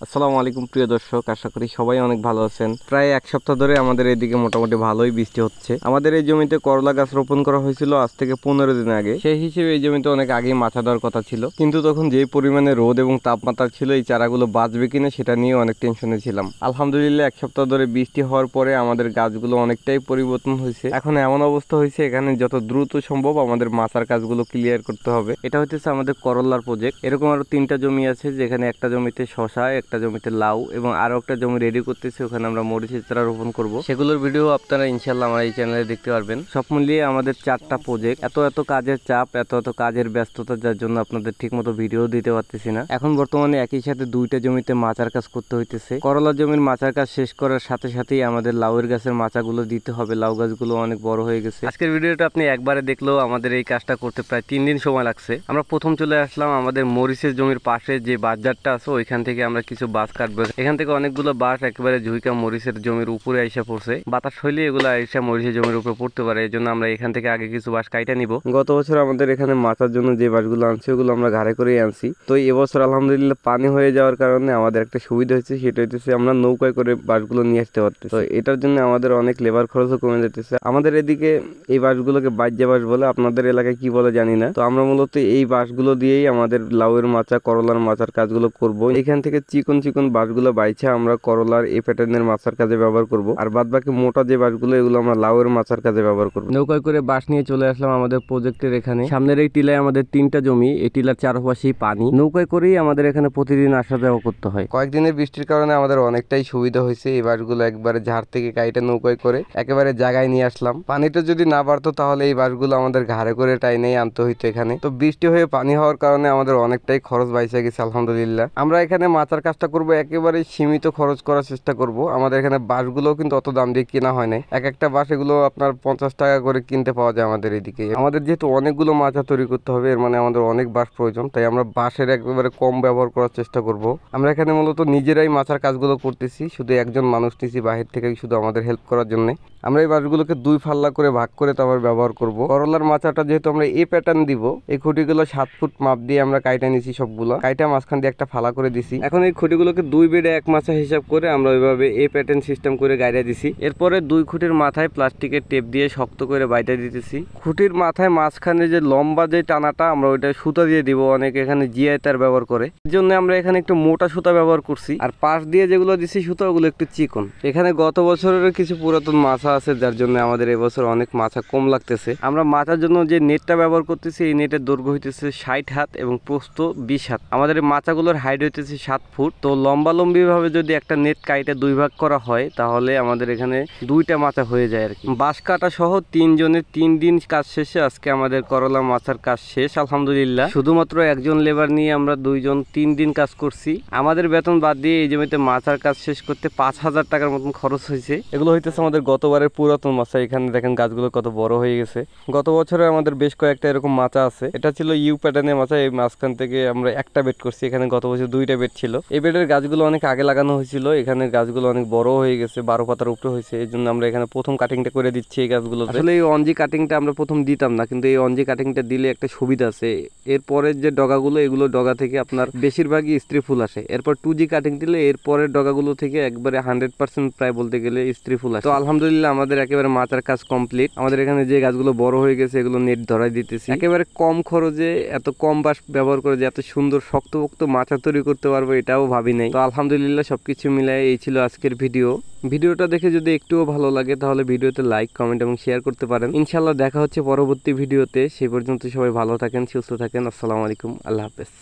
আসসালামু আলাইকুম প্রিয় দর্শক, আশা করি সবাই অনেক ভালো আছেন। প্রায় এক সপ্তাহ ধরে আমাদের এদিকে মোটামুটি ভালোই বৃষ্টি হচ্ছে। আমাদের এই জমিতে করলা গাছ রোপণ করা হয়েছিল আজ থেকে 15 দিন আগে। সেই হিসেবে এই জমিতে অনেক আগেই মাছা দেওয়ার কথা ছিল, কিন্তু তখন যে পরিমাণে রোদ এবং তাপমাত্রা ছিল এই চারাগুলো বাঁচবে কিনা সেটা নিয়ে অনেক টেনশনে ছিলাম। আলহামদুলিল্লাহ এক সপ্তাহ ধরে বৃষ্টি হওয়ার পরে আমাদের গাছগুলো অনেকটাই পরিবর্তন হয়েছে। এখন এমন অবস্থা হয়েছে এখানে যত দ্রুত সম্ভব আমাদের মাছার কাজগুলো ক্লিয়ার করতে হবে। এটা হচ্ছে আমাদের করলার প্রজেক্ট। এরকম আরো 3টা জমি আছে, যেখানে একটা জমিতে শশা, একটা জমিতে লাউ এবং আরো একটা জমি রেডি করতেছি, ওখানে আমরা মরিচের চারা রোপণ করব। সেগুলোর ভিডিও আপনারা ইনশাল্লাহ আমার এই চ্যানেলে দেখতে পারবেন। সব মিলিয়ে আমাদের 4টা প্রজেক্ট, এত কাজের চাপ, এত কাজের ব্যস্ততা, যার জন্য আপনাদের ঠিক মতো ভিডিও দিতে পারতেছি না। এখন বর্তমানে একই সাথে 2টা জমিতে মাচার কাজ করতে হইতেছে। করলা জমির মাচার কাজ শেষ করার সাথে সাথেই আমাদের লাউয়ের গাছের মাচাগুলো দিতে হবে। লাউ গাছগুলো অনেক বড় হয়ে গেছে। আজকের ভিডিওটা আপনি একবারে দেখলেও আমাদের এই কাজটা করতে প্রায় 3 দিন সময় লাগছে। আমরা প্রথম চলে আসলাম আমাদের মরিচের জমির পাশে যে বাজারটা আছে, ওইখান থেকে আমরা কিছু বাঁশ কাটবো। এখান থেকে অনেকগুলো বাঁশ একেবারে ঝুইকা মরিচের জমির উপরে আইসা পড়ছে। বাতাস হইলে এগুলো আইসা মরিচের জমির উপরে পড়তে পারে, এই জন্য আমরা এখান থেকে আগে কিছু বাঁশ কাইটা নিব। গত বছর আমাদের এখানে মাচার জন্য যে বাঁশগুলো আনছে ওগুলো আমরা ঘাড়ে করেই আনছি। তো এবছর আলহামদুলিল্লাহ পানি হয়ে যাওয়ার কারণে আমাদের একটা সুবিধা হয়েছে, সেটা হচ্ছে আমরা নৌকায় করে বাঁশগুলো নিয়ে আসতে পারতেছি। তো এটার জন্য আমাদের অনেক লেবার খরচও কমে যেতেছে। আমাদের এদিকে এই বাঁশগুলোকে বাইজা বাঁশ বলে, আপনাদের এলাকায় কি বলে জানি না। তো আমরা মূলত এই বাঁশগুলো দিয়েই আমাদের লাউয়ের মাচা, করলার মাচার কাজগুলো করব। এখান থেকে চিকন চিকন বাঁশগুলো বাইছে আমরা করলার এই প্যাটার্নের মাছার কাজে ব্যবহার করব, আর বাদ বাকি মোটা যে বাঁশগুলো এগুলো আমরা লাউয়ের মাছার কাজে ব্যবহার করব। নৌকায় করে বাঁশ নিয়ে চলে আসলাম আমাদের প্রজেক্টের এখানে। সামনের এই টিলায় আমাদের 3টা জমি, এই টিলার চারপাশেই পানি। নৌকায় করেই আমাদের এখানে প্রতিদিন আসা যাওয়া করতে হয়। কয়েকদিনের বৃষ্টির কারণে আমাদের অনেকটাই সুবিধা হয়েছে। এই বাঁশগুলো একবারে ঝাড় থেকে কাইটে নৌকায় করে একেবারে জায়গায় নিয়ে আসলাম। পানিটা যদি না বাড়তো তাহলে এই বাঁশগুলো আমাদের ঘাড়ে করে টাইনেই আনতে হইতো এখানে। তো বৃষ্টি হয়ে পানি হওয়ার কারণে আমাদের অনেকটাই খরচ বাইসে গেছে আলহামদুলিল্লাহ। আমরা এখানে মাচার কাজটা করব একেবারে সীমিত খরচ করার চেষ্টা করব। আমাদের এখানে বাঁশগুলো কিন্তু অত দাম দিয়ে কেনা হয় না। একটা বাঁশ এগুলো আপনার 50 টাকা করে কিনতে পাওয়া যায় আমাদের এদিকে। আমাদের যেহেতু অনেকগুলো মাচা তৈরি করতে হবে, এর মানে আমাদের অনেক বাঁশ প্রয়োজন, তাই আমরা বাঁশের একেবারে কম ব্যবহার করার চেষ্টা করব। আমরা এখানে মূলত নিজেরাই মাচার কাজগুলো করতেছি, শুধু একজন মানুষ নিয়েছি বাহির থেকে শুধু আমাদের হেল্প করার জন্য। আমরা এই বাঁশগুলোকে 2 ফাল্লা করে ভাগ করে তারপর ব্যবহার করব। করলার মাচাটা যেহেতু আমরা এই প্যাটার্ন দিব, এই খুঁটিগুলো 7 ফুট মাপ দিয়ে আমরা কাইটা নিছি, সবগুলো কাইটা মাঝখান দিয়ে একটা ফালা করে দিছি। এখন এই খুঁটিগুলোকে 2 বেডে 1 মাচা হিসাব করে আমরা ওইভাবে এই প্যাটার্ন সিস্টেম করে গাইড়া দিছি। এরপরে 2 খুঁটির মাথায় প্লাস্টিকের টেপ দিয়ে শক্ত করে বাইটা দিতেছি। খুঁটির মাথায় মাঝখানে যে লম্বা যে টানাটা, আমরা ওইটা সুতা দিয়ে দিব। অনেকে এখানে জিআই তার ব্যবহার করে, এর জন্য আমরা এখানে একটু মোটা সুতা ব্যবহার করছি। আর পাশ দিয়ে যেগুলো দিছি সুতা, ওগুলো একটু চিকন। এখানে গত বছরের কিছু পুরাতন মাছা আছে, যার জন্য আমাদের এবছর অনেক মাছা কম লাগতেছে। আমরা মাছার জন্য যে নেটটা ব্যবহার করতেছি, এই নেটের দৈর্ঘ্য হইতেছে 60 হাত এবং প্রস্থ 20 হাত। আমাদের এই মাচাগুলোর হাইট হইতেছে 7 ফুট। তো লম্বালম্বি ভাবে যদি একটা নেট কাইটা 2 ভাগ করা হয়, তাহলে আমাদের এখানে 2টা মাচা হয়ে যায় আর কি। বাঁশ কাটা সহ 3 জনের 3 দিন কাজ শেষে আজকে আমাদের করলা মাচার কাজ শেষ আলহামদুলিল্লাহ। শুধুমাত্র একজন লেবার নিয়ে আমরা 2 জন 3 দিন কাজ করছি। আমাদের বেতন বাদ দিয়ে এই জমিতে মাচার কাজ শেষ করতে 5000 টাকার মতন খরচ হয়েছে। এগুলো হইতেছে আমাদের গতবারের পুরাতন মাচা। এখানে দেখেন গাছগুলো কত বড় হয়ে গেছে। গত বছরে আমাদের বেশ কয়েকটা এরকম মাচা আছে। এটা ছিল ইউ প্যাটার্নের মাচা। এই মাঝখান থেকে আমরা একটা বেড করছি। এখানে গত বছর 2টা বেড ছিল। এই বেডের গাছগুলো অনেক আগে লাগানো হয়েছিল। এখানে গাছগুলো অনেক বড় হয়ে গেছে, 12 পাতার উপরে হয়েছে। এই জন্য আমরা এখানে প্রথম কাটিংটা করে দিচ্ছি এই গাছগুলো। আসলে এই অনজি কাটিংটা আমরা প্রথম দিতাম না, কিন্তু এই অনজি কাটিংটা দিলে একটা সুবিধা আছে। এরপরের যে ডগাগুলো, এগুলো ডগা থেকে আপনার বেশিরভাগই স্ত্রী ফুল আসে। এরপর 2G কাটিং দিলে এরপরের ডগাগুলো থেকে একবারে 100% প্রায় বলতে গেলে স্ত্রী ফুল আসে। তো আলহামদুলিল্লাহ আমাদের একেবারে মাচার কাজ কমপ্লিট। আমাদের এখানে যে গাছগুলো বড় হয়ে গেছে, এগুলো নেট ধরাই দিতেছি। একেবারে কম খরচে এত কম বাঁশ ব্যবহার করে যে এত সুন্দর শক্তপোক্ত মাচা তৈরি করতে পারবো, এটাও ভাবি নাই। তো আলহামদুলিল্লাহ সবকিছু মিলাই এই ছিল আজকের ভিডিওটা দেখে যদি একটুও ভালো লাগে তাহলে ভিডিওতে লাইক, কমেন্ট এবং শেয়ার করতে পারেন। ইনশাআল্লাহ দেখা হচ্ছে পরবর্তী ভিডিওতে। সেই পর্যন্ত সবাই ভালো থাকেন, সুস্থ থাকেন। আসসালামু আলাইকুম, আল্লাহ হাফেজ।